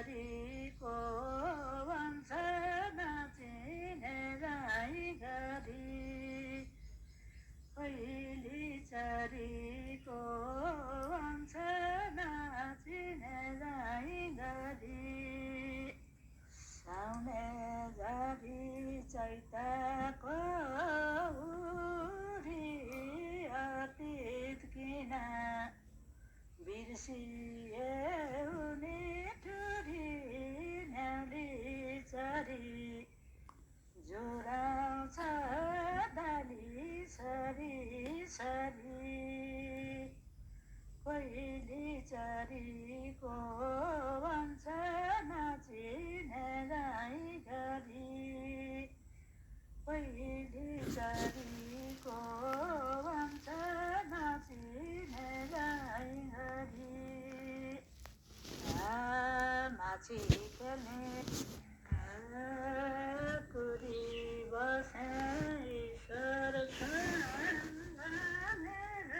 चरीको वंश नाचिने राई गरी कोइली चरीको वंश नाचिने राई गरी साउने झरी चैताको उरी अतीत किन बिर्सिए उनी टुरी न्याउली चरी जोराउँछ डाली सरी सरी कोइली चरीको वंश नाचिने राई गरी कोइली चरीको वंश नाचिने राई गरी माछी खेल्ने कुरी बसे ईश्वर भनेर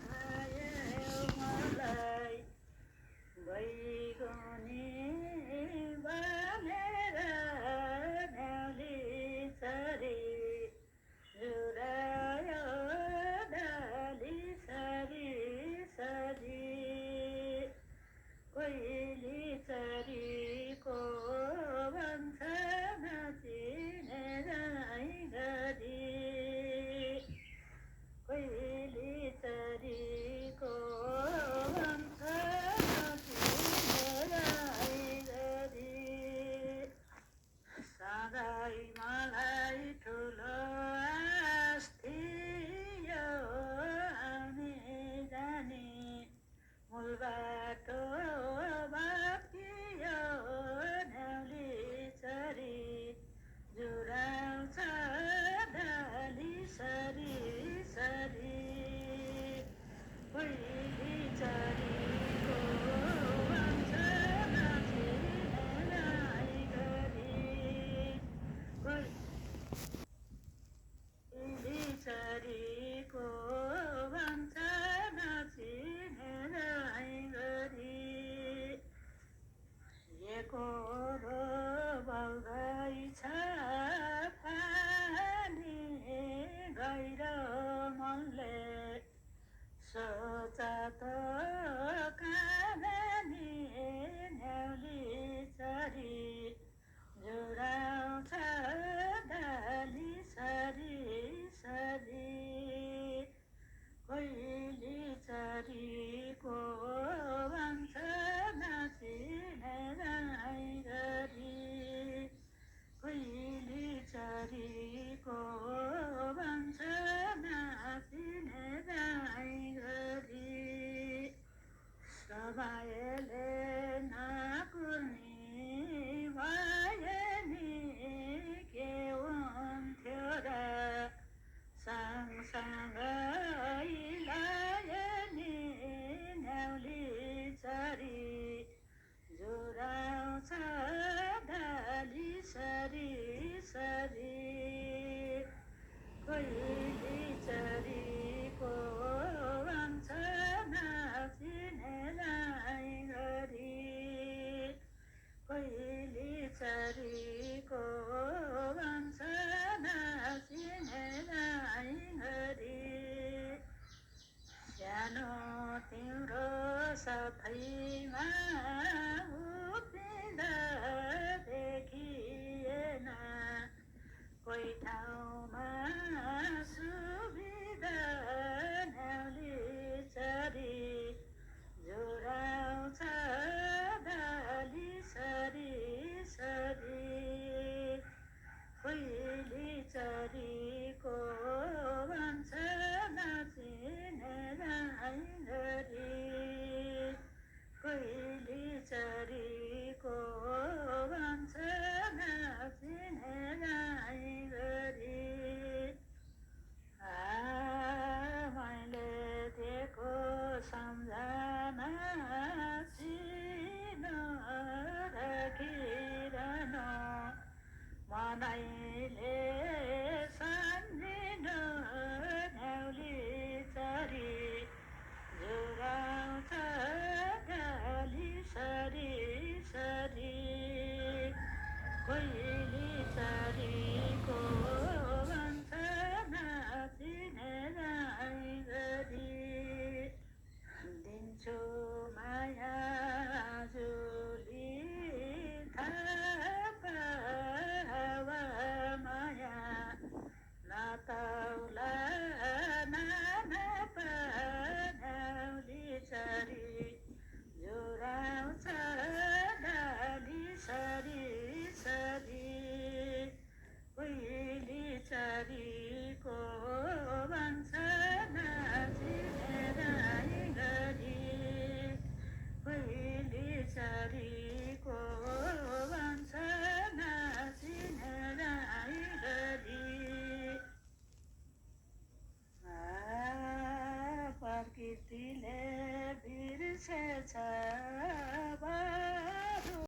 भयो मलाई बैगुनी भनेर न्याउली चरी जुरायो डाली सरी सरी कोइली चरीको वंश नाचिने राई गरी कोइली चरीको वंश नाचिने राई गरी सधैँ मलाई ठुलो आश थियो आउने जाने मूल बाटो बाँकियो न्याउली चरी जुराउँछ डाली सरी सरी कोइली चरीको वंश नाचिने राई गरी कोइली चरीको वंश नाचिने राई गरी एकोरो बल्दै छ पानी गहिरो मनले सोचा त कानानी न्याउली चरी जुराउँछ डाली सरी सरी कोइली चरीको वंश नाचिने राई गरी कोइली चरीको वंश नाचिने राई गरी समयले नकुर्नी भए नि के हुन्थ्यो र सँगसँगै लाए नि न्याउली चरी जुराउँछ डाली सरी सरी कोइली चरीको वंश नाचिने राई गरी कोइली चरीको वंश नाचिने राई गरी सानो तिम्रो साथैमा उभिँदा देखिएन कोही ठाउँमा सुविधा न्याउली चरी जुराउँछ डाली सरी सरी कोइली चरीको वंश नाचिने राई गरी कोइली कोइली चरीको भन्छ नाचिने राई गरी दिन्छु माया जुली थापा हावा माया नाताउला नाना पनाउली चरी जोराउँछ डाली सरी सरी कोइली चरीको भन्छ नाचिने राई गरी कोइली चरीको भन्छ नाचिने राई गरी प्रकृतिले बिर्सेछ